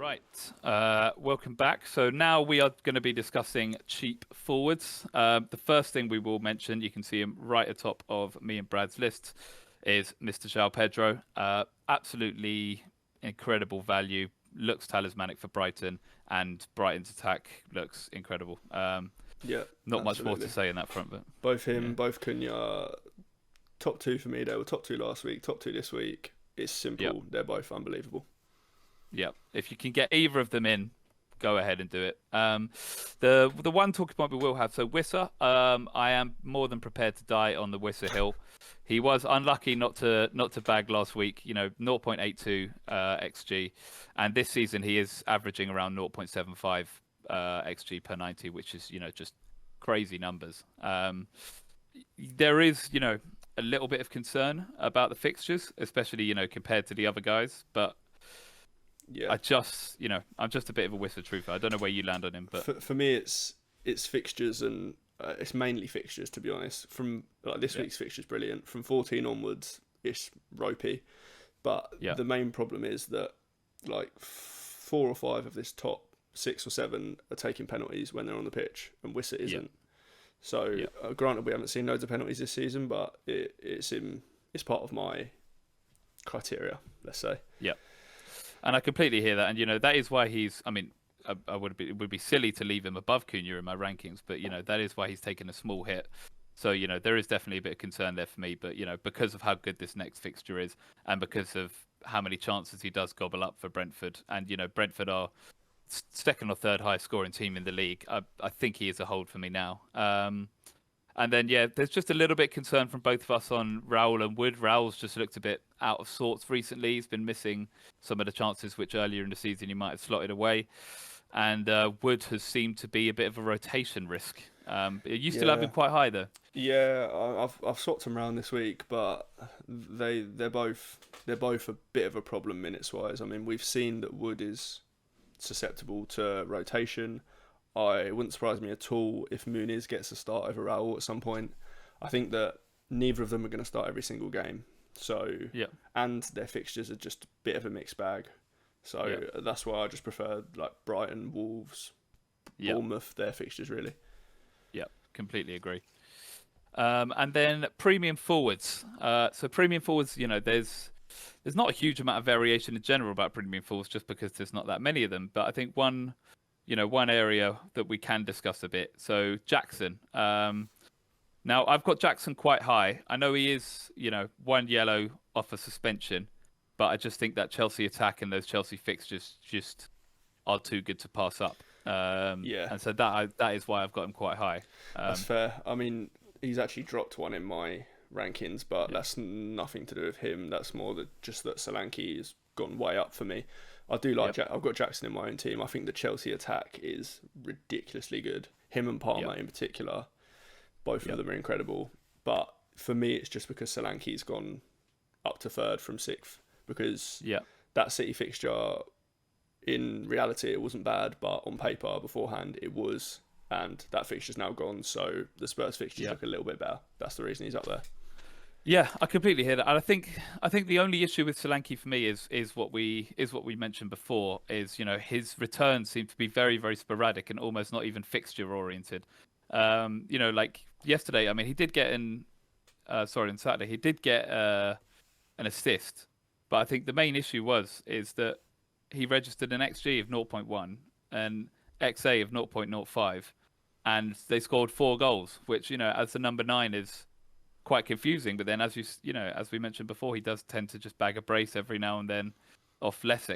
Right, welcome back. So now we are going to be discussing cheap forwards. The first thing we will mention, you can see him right atop of me and Brad's list, is Mr. João Pedro. Absolutely incredible value, looks talismanic for Brighton, and Brighton's attack looks incredible. Yeah, Not much more absolutely. to say in that front, but Both him, yeah, both Cunha, top two for me. They were top two last week, top two this week. It's yep, simple. They're both unbelievable. yep. If you can get either of them in, go ahead and do it. The one talking point we will have, so Wissa, I am more than prepared to die on the Wissa hill. He was unlucky not to bag last week, 0.82 xg, and this season he is averaging around 0.75 xg per 90, which is just crazy numbers. There is a little bit of concern about the fixtures, especially compared to the other guys, but Yeah, I just, I'm just a bit of a Whisper truther. I don't know where you land on him, but for me, it's fixtures and it's mainly fixtures to be honest. From like this yeah, week's fixtures brilliant. From 14 onwards, it's ropey. But yeah, the main problem is that like 4 or 5 of this top 6 or 7 are taking penalties when they're on the pitch, and Wissa yeah, isn't. So yeah, granted, we haven't seen loads of penalties this season, but it's part of my criteria. Let's say. yeah. And I completely hear that, and that is why he's. I mean, it would be silly to leave him above Cunha in my rankings, but that is why he's taken a small hit. So there is definitely a bit of concern there for me, but because of how good this next fixture is, and because of how many chances he does gobble up for Brentford, and Brentford are second or third highest scoring team in the league. I think he is a hold for me now. And then, there's just a little bit concern from both of us on Raul and Wood. Raul's just looked a bit out of sorts recently. He's been missing some of the chances which earlier in the season he might have slotted away. And Wood has seemed to be a bit of a rotation risk. You still have him Yeah, quite high, though. yeah. I've swapped them around this week, but they're both a bit of a problem minutes wise. I mean, we've seen that Wood is susceptible to rotation. It wouldn't surprise me at all if Muniz gets a start over Raul at some point. I think that neither of them are going to start every single game. So, Yeah, and their fixtures are just a bit of a mixed bag. yeah, So that's why I just prefer like Brighton, Wolves, yeah, Bournemouth, their fixtures really. yeah. Completely agree. And then premium forwards. So premium forwards, there's not a huge amount of variation in general about premium forwards, just because there's not that many of them. But I think one area that we can discuss a bit. So Jackson. Now I've got Jackson quite high. I know he is, one yellow off a suspension, but I just think that Chelsea attack and those Chelsea fixtures just are too good to pass up. Yeah, And so that is why I've got him quite high. that's fair. I mean, he's actually dropped one in my rankings, but Yeah, that's nothing to do with him. That's more that just that Solanke has gone way up for me. I do like yep, Jack. I've got Jackson in my own team. I think the Chelsea attack is ridiculously good. Him and yep, Palmer in particular, both of yep, them are incredible. But for me, it's just because Solanke's gone up to third from sixth, because yep, that City fixture, in reality, it wasn't bad, but on paper beforehand, it was. And that fixture's now gone, so the Spurs fixtures yep. look a little bit better. That's the reason he's up there. Yeah, I completely hear that. And I think the only issue with Solanke for me is what we mentioned before, is his returns seem to be very, very sporadic and almost not even fixture oriented. Like yesterday, I mean, he did get on Saturday he did get an assist, but I think the main issue is that he registered an XG of zero point 0.1 and XA of 0.05, and they scored 4 goals, which as the number 9 is quite confusing. But then, as we mentioned before, he does tend to just bag a brace every now and then off Yeah,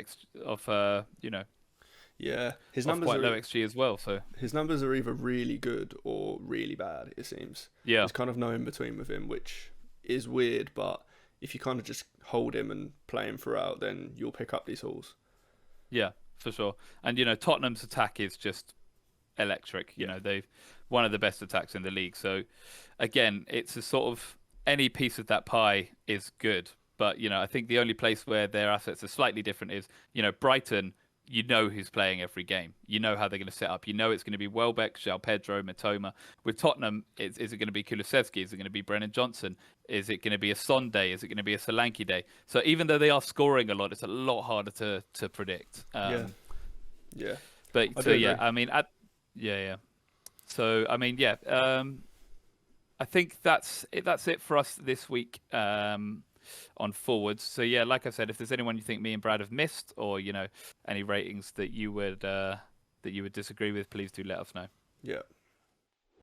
his off numbers quite low are XG as well. So his numbers are either really good or really bad. It seems yeah, there's kind of no in between with him, which is weird. But if you kind of just hold him and play him throughout, then you'll pick up these hauls. yeah, for sure. And Tottenham's attack is just electric. Yeah, They've one of the best attacks in the league. So again, it's a sort of any piece of that pie is good. But I think the only place where their assets are slightly different is Brighton. Who's playing every game. You know how they're going to set up. It's going to be Welbeck, João Pedro, Matoma. With Tottenham, is it going to be Kulusevski? Is it going to be Brennan Johnson? Is it going to be a Son day? Is it going to be a Solanke day? So even though they are scoring a lot, it's a lot harder to predict. yeah. Yeah, But I so do yeah, agree. I mean, yeah. So I mean, yeah. I think that's it for us this week on forwards. So yeah, like I said, if there's anyone you think me and Brad have missed, or any ratings that you would disagree with, please do let us know. Yeah.